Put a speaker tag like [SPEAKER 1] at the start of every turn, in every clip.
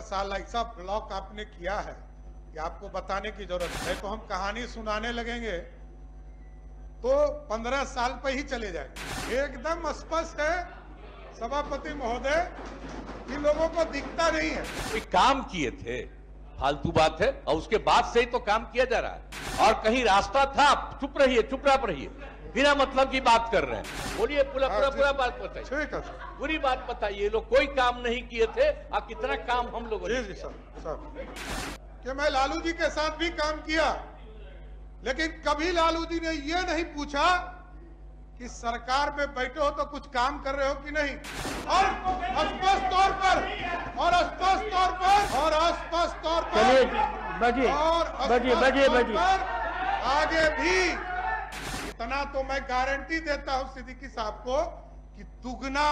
[SPEAKER 1] साल ऐसा ब्लॉक आपने किया है कि आपको बताने की जरूरत है। तो हम कहानी सुनाने लगेंगे तो 15 साल पे ही चले जाएंगे। एकदम स्पष्ट है सभापति महोदय कि लोगों को दिखता नहीं है।
[SPEAKER 2] कोई काम किए थे, फालतू बात है। और उसके बाद से ही तो काम किया जा रहा है। और कहीं रास्ता था, चुप रहिए, चुपचाप रहिए, बिना मतलब की बात कर रहे हैं। बोलिए, पूरा बात बताइए।
[SPEAKER 1] ठीक है,
[SPEAKER 2] पूरी बात बताइए। लोग कोई काम नहीं किए थे और कितना काम हम लोगों ने
[SPEAKER 1] जी सर कि मैं लालू जी के साथ भी काम किया, लेकिन कभी लालू जी ने यह नहीं पूछा कि सरकार में बैठे हो तो कुछ काम कर रहे हो कि नहीं। और स्पष्ट तौर पर आगे भी इतना तो मैं गारंटी देता हूं सिद्दीकी साहब को कि दुगना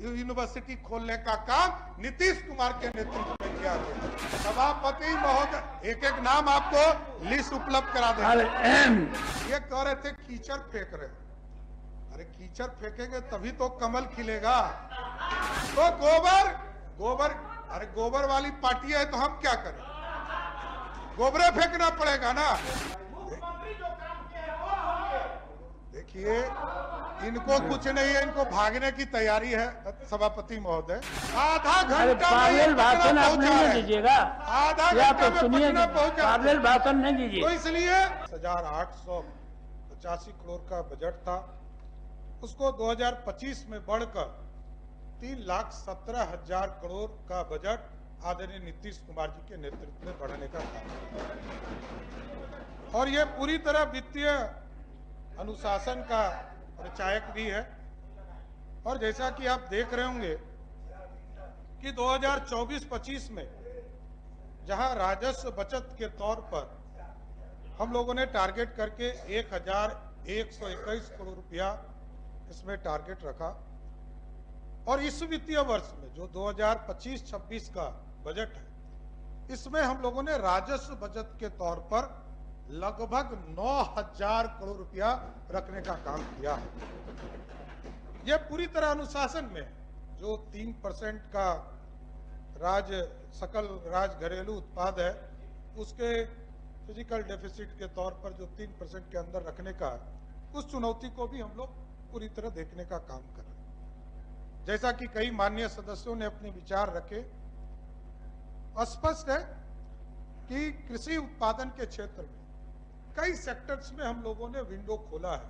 [SPEAKER 1] यूनिवर्सिटी खोलने का काम नीतीश कुमार के नेतृत्व में किया गया। सभापति महोदय एक एक नाम आपको लिस्ट उपलब्ध करा देंगे। ये कह रहे थे कीचड़ फेंक रहे, अरे कीचड़ फेंकेंगे तभी तो कमल खिलेगा। तो गोबर अरे गोबर वाली पार्टी है तो हम क्या करें, गोबरे फेंकना पड़ेगा ना। देखिए इनको कुछ नहीं है, इनको भागने की तैयारी है सभापति महोदय। आधा घंटा
[SPEAKER 3] भाषण आप नहीं दीजिएगा,
[SPEAKER 1] आधा घंटा में पटना पहुंचा,
[SPEAKER 3] भाषण नहीं दीजिए।
[SPEAKER 1] तो इसलिए 1885 करोड़ का बजट था, उसको 2025 में बढ़कर 3,17,000 करोड़ का बजट आदरणीय नीतीश कुमार जी के नेतृत्व में बढ़ाने का काम, और ये पूरी तरह वित्तीय अनुशासन का परिचायक भी है। और जैसा कि आप देख रहे होंगे कि 2024-25 में जहां राजस्व बचत के तौर पर हम लोगों ने टारगेट करके 1,121 करोड़ रुपया इसमें टारगेट रखा, और इस वित्तीय वर्ष में जो 2025-26 का बजट है, इसमें हम लोगों ने राजस्व बचत के तौर पर लगभग 9,000 करोड़ रुपया रखने का काम किया है। यह पूरी तरह अनुशासन में जो 3% का सकल राज घरेलू उत्पाद है, उसके फिजिकल डेफिसिट के तौर पर जो 3% के अंदर रखने का, उस चुनौती को भी हम लोग पूरी तरह देखने का काम कर रहे हैं। जैसा कि कई माननीय सदस्यों ने अपने विचार रखे, स्पष्ट है कि कृषि उत्पादन के क्षेत्र में कई सेक्टर्स में हम लोगों ने विंडो खोला है।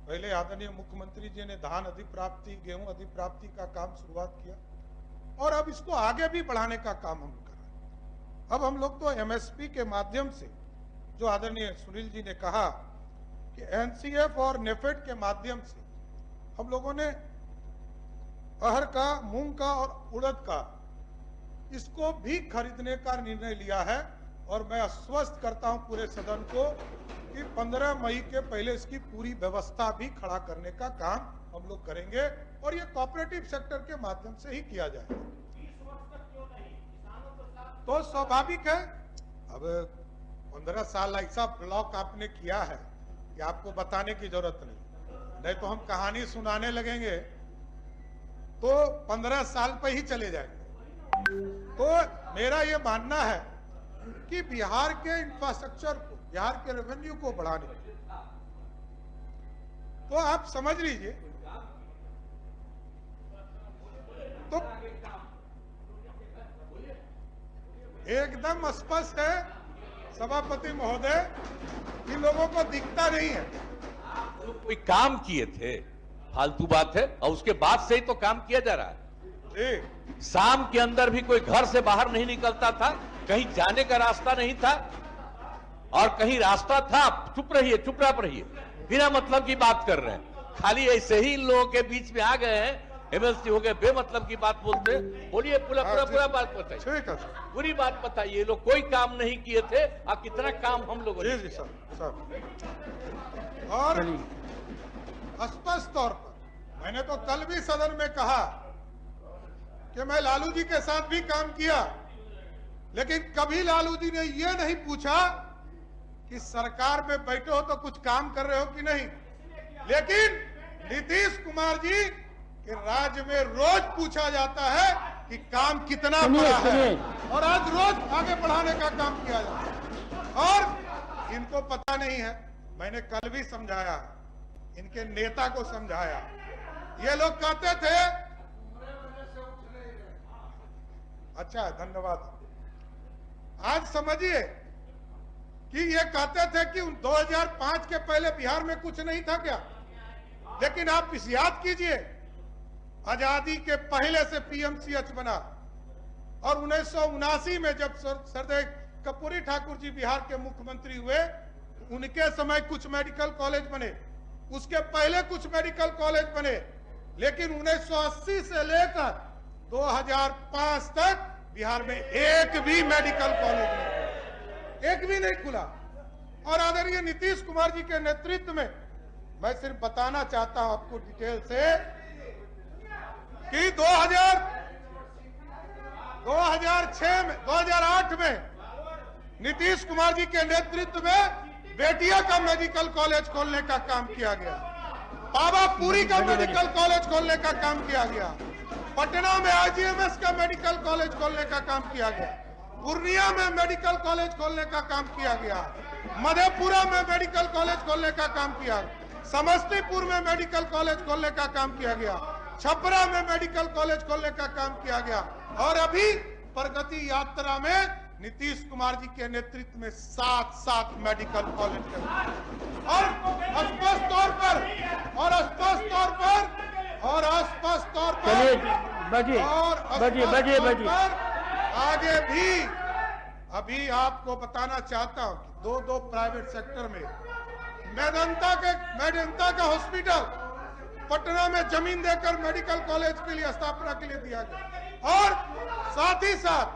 [SPEAKER 1] पहले आदरणीय मुख्यमंत्री जी ने धान अधिप्राप्ति, गेहूं अधिप्राप्ति का काम शुरुआत किया, और अब इसको आगे भी बढ़ाने का काम हम कर रहे हैं। अब हम लोग तो एमएसपी के माध्यम से, जो आदरणीय सुनील जी ने कहा कि एनसीएफ और नेफेड के माध्यम से हम लोगों ने अरहर का, मूंग का और उड़द का, इसको भी खरीदने का निर्णय लिया है। और मैं आश्वस्त करता हूं पूरे सदन को कि 15 मई के पहले इसकी पूरी व्यवस्था भी खड़ा करने का काम हम लोग करेंगे, और ये कोऑपरेटिव सेक्टर के माध्यम से ही किया जाएगा। तो स्वाभाविक है, अब 15 साल ऐसा ब्लॉक आपने किया है कि आपको बताने की जरूरत नहीं तो हम कहानी सुनाने लगेंगे तो 15 साल पे ही चले जाएंगे। तो मेरा ये मानना है कि बिहार के इंफ्रास्ट्रक्चर को, बिहार के रेवेन्यू को बढ़ाने, तो आप समझ लीजिए, तो एकदम स्पष्ट है सभापति महोदय कि लोगों को दिखता नहीं है।
[SPEAKER 2] कोई काम किए थे, फालतू बात है। और उसके बाद से ही तो काम किया जा रहा है। शाम के अंदर भी कोई घर से बाहर नहीं निकलता था, कहीं जाने का रास्ता नहीं था, और कहीं रास्ता था, चुप रहिए, चुपचाप रहिए, बिना मतलब की बात कर रहे हैं। खाली ऐसे ही लोगों के बीच में आ गए हैं, एमएलसी हो गए, बेमतलब की बात बोलते। बोलिए, पूरा बात बताइए। पूरी बात बताइए। लोग कोई काम नहीं किए थे और कितना काम हम लोगों ने किया।
[SPEAKER 1] और स्पष्ट तौर पर मैंने तो कल भी सदन में कहा कि मैं लालू जी के साथ भी काम किया, लेकिन कभी लालू जी ने यह नहीं पूछा कि सरकार में बैठे हो तो कुछ काम कर रहे हो कि नहीं। लेकिन नीतीश कुमार जी के राज्य में रोज पूछा जाता है कि काम कितना
[SPEAKER 3] सुनिए,
[SPEAKER 1] बड़ा है
[SPEAKER 3] सुनिए।
[SPEAKER 1] और आज रोज आगे बढ़ाने का काम किया जाता है। और इनको पता नहीं है, मैंने कल भी समझाया, इनके नेता को समझाया, ये लोग कहते थे, अच्छा धन्यवाद, आज समझिए कि ये कहते थे कि 2005 के पहले बिहार में कुछ नहीं था क्या, लेकिन आप इस याद कीजिए, आजादी के पहले से पीएमसीएच बना और 1979 में जब सरदार कर्पूरी ठाकुर जी बिहार के मुख्यमंत्री हुए, उनके समय कुछ मेडिकल कॉलेज बने, उसके पहले कुछ मेडिकल कॉलेज बने, लेकिन 1980 से लेकर 2005 तक बिहार में एक भी मेडिकल कॉलेज नहीं, एक भी नहीं खुला। और आदरणीय नीतीश कुमार जी के नेतृत्व में, मैं सिर्फ बताना चाहता हूं आपको डिटेल से कि 2008 में नीतीश कुमार जी के नेतृत्व में बेटिया का मेडिकल कॉलेज खोलने का काम किया गया, पावापुरी का मेडिकल कॉलेज खोलने का काम किया गया, पटना में आईजीएमएस का मेडिकल कॉलेज खोलने का काम किया गया, पूर्णिया में मेडिकल कॉलेज खोलने का काम किया गया, मधेपुरा में मेडिकल कॉलेज खोलने का काम किया, समस्तीपुर में मेडिकल कॉलेज खोलने का काम किया गया, छपरा में मेडिकल कॉलेज खोलने का काम किया गया, और अभी प्रगति यात्रा में नीतीश कुमार जी के नेतृत्व में 7 मेडिकल कॉलेज और स्पष्ट तौर पर आगे भी अभी आपको बताना चाहता हूं कि 2 प्राइवेट सेक्टर में मेदांता का हॉस्पिटल पटना में जमीन देकर मेडिकल कॉलेज के लिए स्थापना के लिए दिया गया, और साथ ही साथ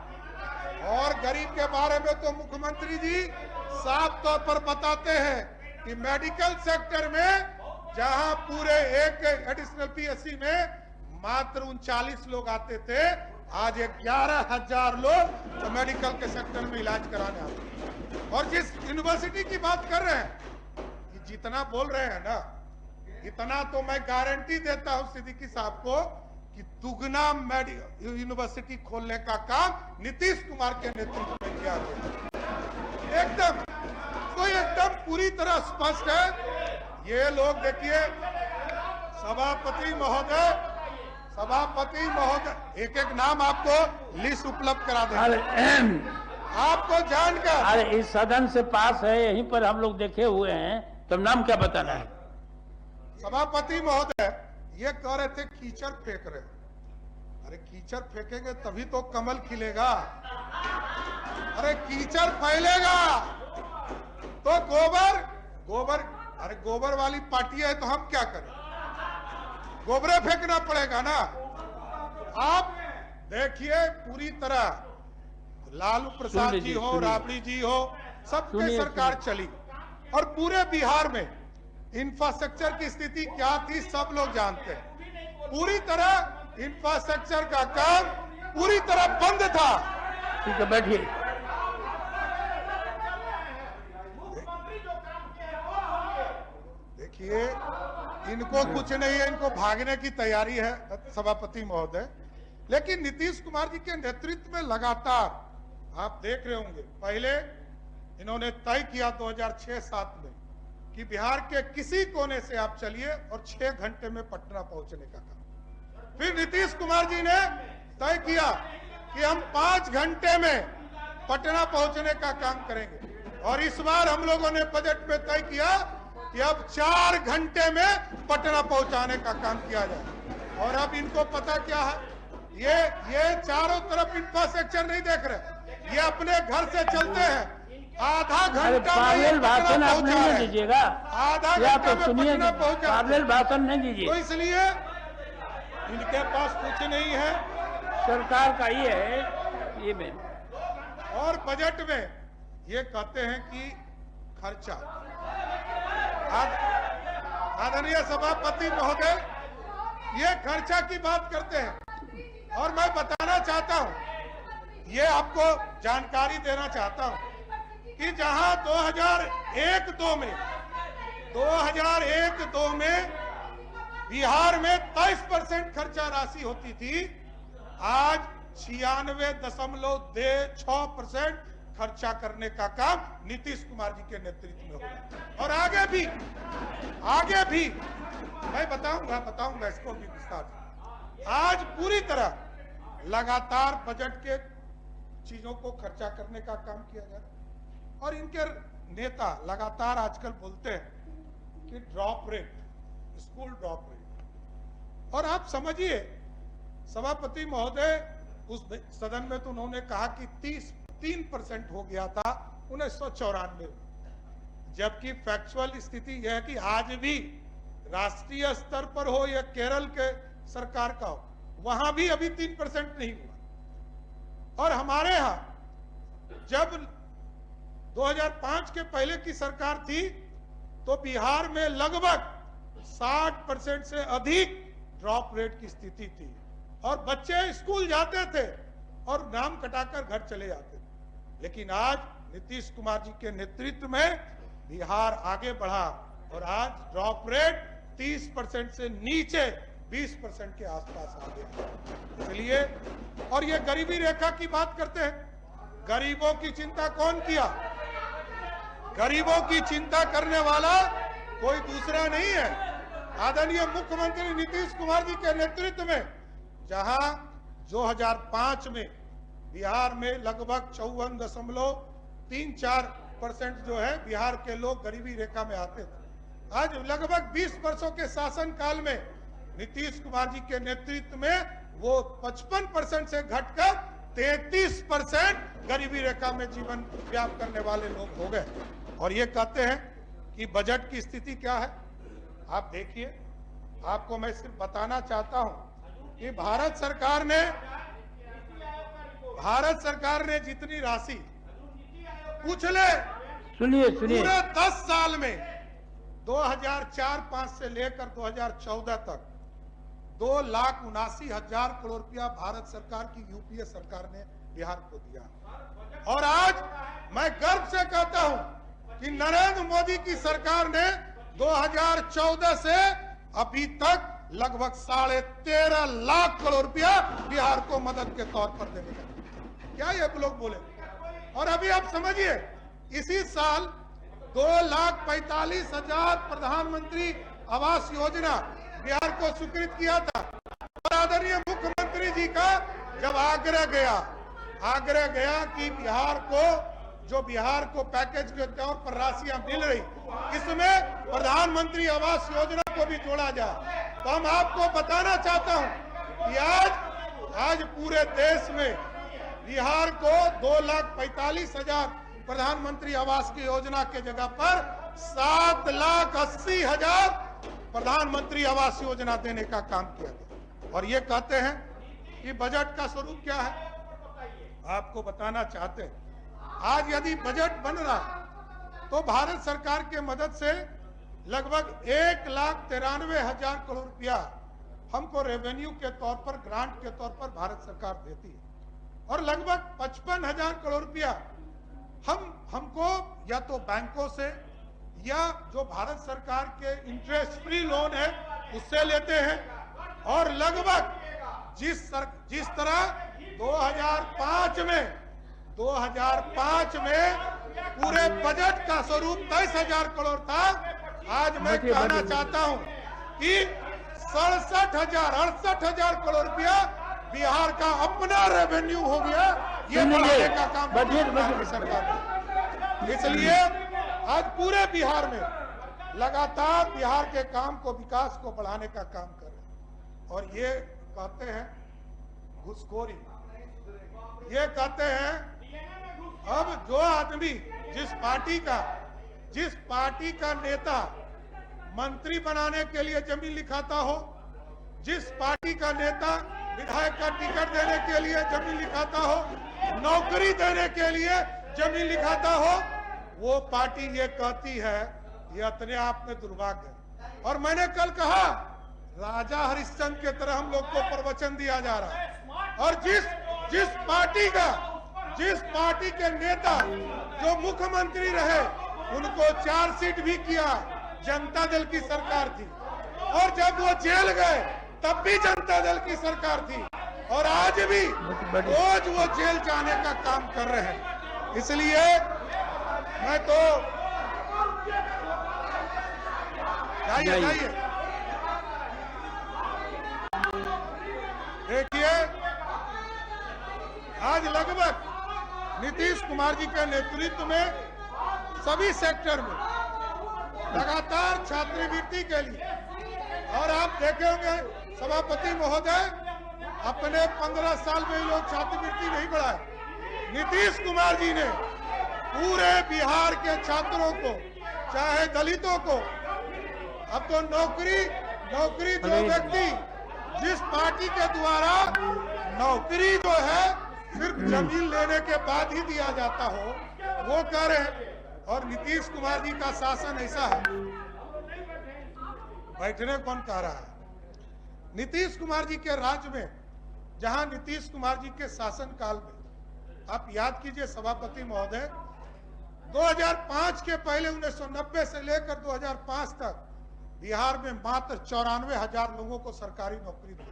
[SPEAKER 1] और गरीब के बारे में तो मुख्यमंत्री जी साफ तौर पर बताते हैं कि मेडिकल सेक्टर में जहां पूरे एक एडिशनल पीएससी में मात्र 39 लोग आते थे, आज 11,000 लोग तो मेडिकल के सेक्टर में इलाज कराने आते हैं। और जिस यूनिवर्सिटी की बात कर रहे हैं, जितना बोल रहे हैं ना, इतना तो मैं गारंटी देता हूं सिद्दीकी साहब को कि दुगना यूनिवर्सिटी खोलने का काम नीतीश कुमार के नेतृत्व में किया गया। एकदम पूरी तरह स्पष्ट है। ये लोग देखिए, सभापति महोदय एक नाम आपको लिस्ट उपलब्ध करा दें, आपको जानकर।
[SPEAKER 3] अरे इस सदन से पास है, यहीं पर हम लोग देखे हुए हैं, तो नाम क्या बताना है?
[SPEAKER 1] सभापति महोदय ये कह रहे थे कीचड़ फेंक रहे, अरे कीचड़ फेंकेंगे तभी तो कमल खिलेगा, अरे कीचड़ फैलेगा तो गोबर अरे गोबर वाली पार्टी है तो हम क्या करें, गोबरे फेंकना पड़ेगा ना। आप देखिए पूरी तरह लालू प्रसाद जी हो, राबड़ी जी हो, सबके सरकार चली और पूरे बिहार में इंफ्रास्ट्रक्चर की स्थिति क्या थी सब लोग जानते हैं। पूरी तरह इंफ्रास्ट्रक्चर का काम पूरी तरह बंद था।
[SPEAKER 3] ठीक है, बैठिए।
[SPEAKER 1] देखिए, इनको कुछ नहीं है, इनको भागने की तैयारी है सभापति महोदय, लेकिन नीतीश कुमार जी के नेतृत्व में लगातार आप देख रहे होंगे, पहले इन्होंने तय किया 2006-07 में कि बिहार के किसी कोने से आप चलिए और 6 घंटे में पटना पहुंचने का काम। फिर नीतीश कुमार जी ने तय किया कि हम 5 घंटे में पटना पहुंचने का काम करेंगे, और इस बार हम लोगों ने बजट में तय किया कि अब 4 घंटे में पटना पहुंचाने का काम किया जाए। और अब इनको पता क्या है, ये चारों तरफ इंफ्रास्ट्रक्चर नहीं देख रहे, ये अपने घर से चलते हैं, आधा घंटा
[SPEAKER 3] पागल भाषण आप नहीं दीजिएगा,
[SPEAKER 1] आधा घंटा में पटना पहुंचा,
[SPEAKER 3] पागल भाषण नहीं दीजिए।
[SPEAKER 1] तो इसलिए इनके पास कुछ नहीं है,
[SPEAKER 3] सरकार का ये है ये में।
[SPEAKER 1] और बजट में ये कहते हैं कि खर्चा, आदरणीय सभापति महोदय ये खर्चा की बात करते हैं, और मैं बताना चाहता हूं, ये आपको जानकारी देना चाहता हूं कि जहां 2001-02 में बिहार में 23% खर्चा राशि होती थी, आज 96.6% खर्चा करने का काम नीतीश कुमार जी के नेतृत्व में होगा। और आगे भी मैं बताऊंगा इसको भी विस्तार से। आज पूरी तरह लगातार बजट के चीजों को खर्चा करने का काम किया जा रहा है। और इनके नेता लगातार आजकल बोलते हैं कि drop rate, school drop rate. और आप समझिए, सभापति महोदय उस सदन में तो उन्होंने कहा कि 33% हो गया था 1994 में, जबकि फैक्चुअल स्थिति यह है कि आज भी राष्ट्रीय स्तर पर हो या केरल के सरकार का हो, वहां भी अभी 3% नहीं हुआ। और हमारे यहां जब 2005 के पहले की सरकार थी तो बिहार में लगभग 60% से अधिक ड्रॉप रेट की स्थिति थी और बच्चे स्कूल जाते थे और नाम कटाकर घर चले जाते थे। लेकिन आज नीतीश कुमार जी के नेतृत्व में बिहार आगे बढ़ा और आज ड्रॉप रेट 30% से नीचे 20% के आसपास आ गया। इसलिए और ये गरीबी रेखा की बात करते हैं, गरीबों की चिंता कौन किया? गरीबों की चिंता करने वाला कोई दूसरा नहीं है, आदरणीय मुख्यमंत्री नीतीश कुमार जी के नेतृत्व में। जहां 2005 में बिहार में लगभग 54.34% जो है बिहार के लोग गरीबी रेखा में आते थे, आज लगभग 20 वर्षों के शासन काल में नीतीश कुमार जी के नेतृत्व में वो 55% से घटकर 33% गरीबी रेखा में जीवन व्यापन करने वाले लोग हो गए। और ये कहते हैं कि बजट की स्थिति क्या है। आप देखिए, आपको मैं सिर्फ बताना चाहता हूं कि भारत सरकार ने जितनी राशि पिछले पूरे 10 साल में 2004-05 से लेकर 2014 तक 2,79,000 करोड़ रुपया भारत सरकार की यूपीए सरकार ने बिहार को दिया। और आज मैं गर्व से कहता हूं कि नरेंद्र मोदी की सरकार ने 2014 से अभी तक लगभग 13.5 लाख करोड़ रुपया बिहार को मदद के तौर पर देने का। क्या ये लोग बोले? और अभी आप समझिए, इसी साल 2,45,000 प्रधानमंत्री आवास योजना बिहार को स्वीकृत किया था। और आदरणीय मुख्यमंत्री जी का जब आग्रह गया कि बिहार को पैकेज के तौर पर राशियां मिल रही, इसमें प्रधानमंत्री आवास योजना को भी जोड़ा जाए। तो हम आपको बताना चाहता हूं कि आज पूरे देश में बिहार को 2,45,000 प्रधानमंत्री आवास की योजना के जगह पर 7,80,000 प्रधानमंत्री आवास योजना देने का काम किया गया। और ये कहते हैं कि बजट का स्वरूप क्या है, आपको बताना चाहते हैं। आज यदि बजट बन रहा तो भारत सरकार के मदद से लगभग 1,93,000 करोड़ रुपया हमको रेवेन्यू के तौर पर, ग्रांट के तौर पर भारत सरकार देती है। और लगभग 55,000 करोड़ रुपया हमको या तो बैंकों से या जो भारत सरकार के इंटरेस्ट फ्री लोन है उससे लेते हैं। और लगभग जिस तरह 2005 में पूरे बजट का स्वरूप 23,000 करोड़ था, आज मैं कहना चाहता हूं कि 68,000 करोड़ रुपया बिहार का अपना रेवेन्यू हो गया। ये बढ़ाने का काम सरकार ने। इसलिए आज पूरे बिहार में लगातार बिहार के काम को, विकास को बढ़ाने का काम कर रहे हैं। और ये कहते हैं घुसखोरी, ये कहते हैं अब जो आदमी जिस पार्टी का नेता मंत्री बनाने के लिए जमीन लिखाता हो, जिस पार्टी का नेता विधायक का टिकट देने के लिए जमीन लिखाता हो, नौकरी देने के लिए जमीन लिखाता हो, वो पार्टी ये कहती है ये अपने आप में दुर्भाग्य है। और मैंने कल कहा, राजा हरिश्चंद्र के तरह हम लोग को प्रवचन दिया जा रहा है। और जिस पार्टी के नेता जो मुख्यमंत्री रहे उनको 4 सीट भी किया, जनता दल की सरकार थी। और जब वो जेल गए तब भी जनता दल की सरकार थी। और आज भी रोज वो जेल जाने का काम कर रहे हैं। इसलिए मैं तो जाइए देखिए, आज लगभग नीतीश कुमार जी के नेतृत्व में सभी सेक्टर में लगातार छात्रवृत्ति के लिए, और आप देखे होंगे सभापति महोदय, अपने 15 साल में लोग छात्रवृत्ति नहीं बढ़ाए। नीतीश कुमार जी ने पूरे बिहार के छात्रों को, चाहे दलितों को, अब तो नौकरी जो व्यक्ति जिस पार्टी के द्वारा नौकरी जो है सिर्फ जमीन लेने के बाद ही दिया जाता हो, वो कर रहे हैं। और नीतीश कुमार जी का शासन ऐसा है, बैठने कौन कह रहा है? नीतीश कुमार जी के राज्य में, जहां नीतीश कुमार जी के शासन काल में, आप याद कीजिए सभापति महोदय, 2005 के पहले 1990 से लेकर 2005 तक बिहार में मात्र 94,000 लोगों को सरकारी नौकरी दी।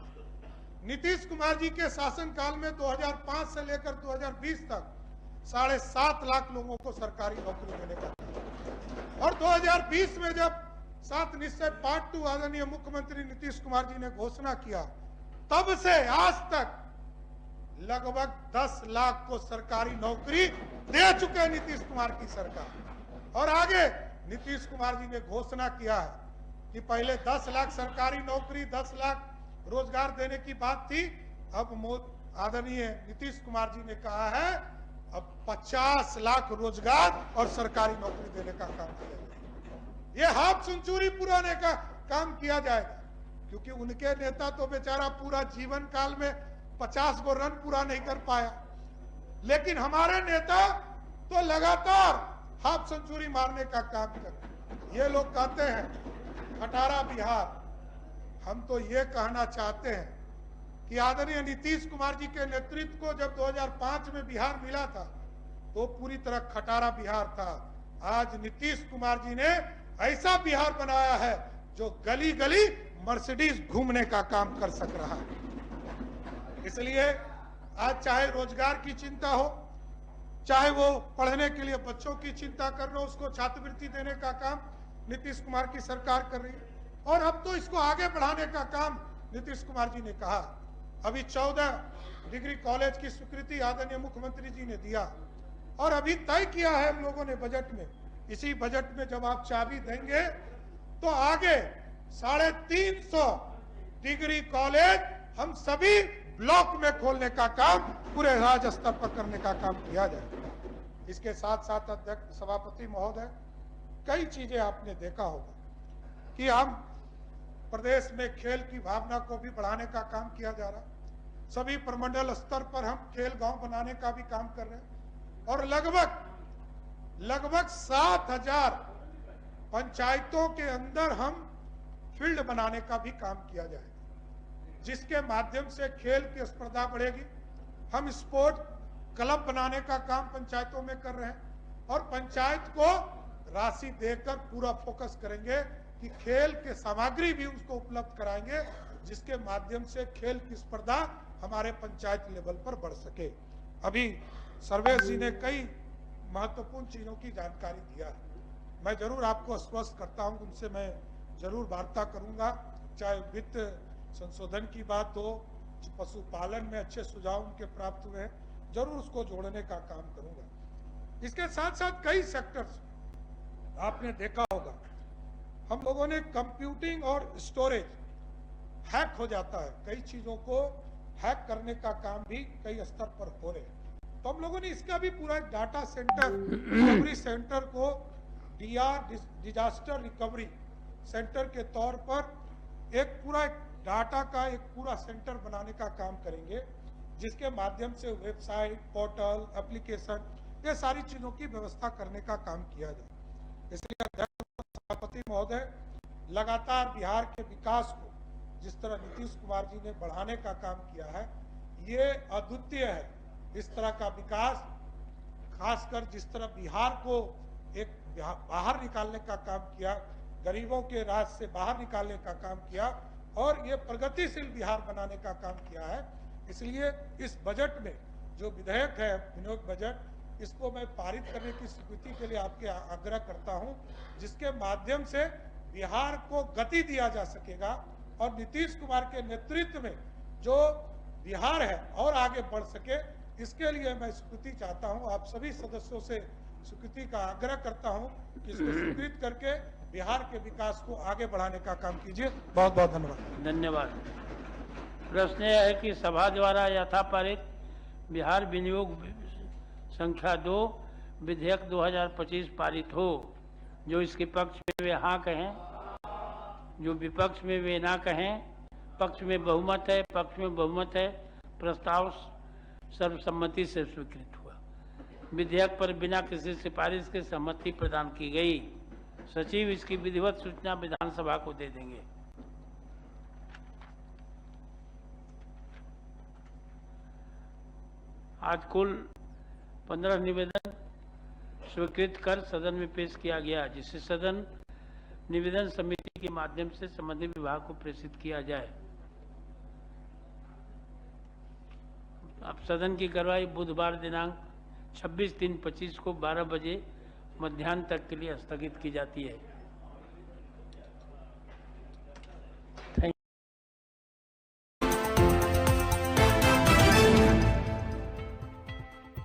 [SPEAKER 1] नीतीश कुमार जी के शासन काल में 2005 से लेकर 2020 तक 7.5 लाख लोगों को सरकारी नौकरी देने का, और 2020 में जब 7 निश्चय पार्ट 2 आदरणीय मुख्यमंत्री नीतीश कुमार जी ने घोषणा किया, तब से आज तक लगभग 10 लाख को सरकारी नौकरी दे चुके नीतीश कुमार की सरकार। और आगे नीतीश कुमार जी ने घोषणा किया है कि पहले 10 लाख सरकारी नौकरी, 10 लाख रोजगार देने की बात थी, अब आदरणीय नीतीश कुमार जी ने कहा है अब 50 लाख रोजगार और सरकारी नौकरी देने का काम किया जाएगा। ये हाफ सेंचुरी पुराने का काम किया जाएगा, क्योंकि उनके नेता तो बेचारा पूरा जीवन काल में 50 गो रन पूरा नहीं कर पाया, लेकिन हमारे नेता तो लगातार हाफ सेंचुरी मारने का काम कर। ये लोग कहते हैं खटारा बिहार, हम तो ये कहना चाहते हैं कि आदरणीय नीतीश कुमार जी के नेतृत्व को जब 2005 में बिहार मिला था तो पूरी तरह खटारा बिहार था। आज नीतीश कुमार जी ने ऐसा बिहार बनाया है जो गली गली मर्सिडीज घूमने का काम कर सक रहा है। इसलिए आज चाहे रोजगार की चिंता हो, चाहे वो पढ़ने के लिए बच्चों की चिंता करना, उसको छात्रवृत्ति देने का काम नीतीश कुमार की सरकार कर रही है, और अब तो इसको आगे बढ़ाने का काम नीतीश कुमार जी ने कहा। अभी 14 डिग्री कॉलेज की स्वीकृति आदरणीय मुख्यमंत्री जी ने दिया, और अभी तय किया है हम लोगों ने बजट में, इसी बजट में जब आप चाबी देंगे तो आगे 350 डिग्री कॉलेज हम सभी ब्लॉक में खोलने का काम पूरे राज्य स्तर पर करने का काम किया जाए। इसके साथ साथ अध्यक्ष सभापति महोदय, कई चीजें आपने देखा होगा कि हम प्रदेश में खेल की भावना को भी बढ़ाने का काम किया जा रहा है। सभी प्रमंडल स्तर पर हम खेल गांव बनाने का भी काम कर रहे हैं, और लगभग 7,000 पंचायतों के अंदर हम फील्ड बनाने का भी काम किया जाएगा, जिसके माध्यम से खेल की स्पर्धा बढ़ेगी। हम स्पोर्ट क्लब बनाने का काम पंचायतों में कर रहे हैं, और पंचायत को राशि देकर पूरा फोकस करेंगे कि खेल के सामग्री भी उसको उपलब्ध कराएंगे, जिसके माध्यम से खेल की स्पर्धा हमारे पंचायत लेवल पर बढ़ सके। अभी सर्वेश जी ने कई महत्वपूर्ण चीजों की जानकारी दिया है, मैं जरूर आपको आश्वस्त करता हूं, उनसे मैं जरूर वार्ता करूंगा, चाहे वित्त संशोधन की बात हो, पशुपालन में अच्छे सुझाव उनके प्राप्त हुए हैं, जरूर उसको जोड़ने का काम करूंगा। इसके साथ साथ कई सेक्टर्स आपने देखा होगा, हम लोगों ने कंप्यूटिंग और स्टोरेज हैक हो जाता है, कई चीजों को हैक करने का काम भी कई स्तर पर हो रहे हैं, तो हम लोगों ने इसका भी पूरा डाटा सेंटर, रिकवरी सेंटर को डिजास्टर रिकवरी सेंटर के तौर पर एक पूरा डाटा का एक पूरा सेंटर बनाने का काम करेंगे, जिसके माध्यम से वेबसाइट, पोर्टल, एप्लीकेशन, ये सारी चीजों की व्यवस्था करने का काम किया जाए। इसलिए अध्यक्ष सभापति महोदय, लगातार बिहार के विकास को जिस तरह नीतीश कुमार जी ने बढ़ाने का काम किया है, ये अद्वितीय है। इस तरह का विकास, खासकर जिस तरह बिहार को एक बाहर निकालने का काम किया, गरीबों के राज से बाहर निकालने का काम किया, और ये प्रगतिशील बिहार बनाने का काम किया है, इसलिए इस बजट में जो विधेयक है विनियोग बजट, इसको मैं पारित करने की स्वीकृति के लिए आपके आग्रह करता हूं, जिसके माध्यम से बिहार को गति दिया जा सकेगा और नीतीश कुमार के नेतृत्व में जो बिहार है और आगे बढ़ सके, इसके लिए मैं स्वीकृति चाहता हूं। आप सभी सदस्यों से स्वीकृति का आग्रह करता हूं कि इसको स्वीकृत करके बिहार के विकास को आगे बढ़ाने का काम कीजिए। बहुत बहुत धन्यवाद।
[SPEAKER 3] धन्यवाद। प्रश्न यह है कि सभा द्वारा यथापारित बिहार विनियोग संख्या 2 विधेयक 2025 पारित हो। जो इसके पक्ष में वे हाँ कहें, जो विपक्ष में वे ना कहें। पक्ष में बहुमत है, पक्ष में बहुमत है। प्रस्ताव सर्वसम्मति से स्वीकृत हुआ। विधेयक पर बिना किसी सिफारिश के सहमति प्रदान की गई। सचिव इसकी विधिवत सूचना विधानसभा को दे देंगे। आज कुल 15 निवेदन स्वीकृत कर सदन में पेश किया गया, जिसे सदन निवेदन समिति के माध्यम से संबंधित विभाग को प्रेषित किया जाए। अब सदन की कार्यवाही बुधवार दिनांक 26/3/25 को 12 बजे मध्याह्न तक के लिए स्थगित की जाती है।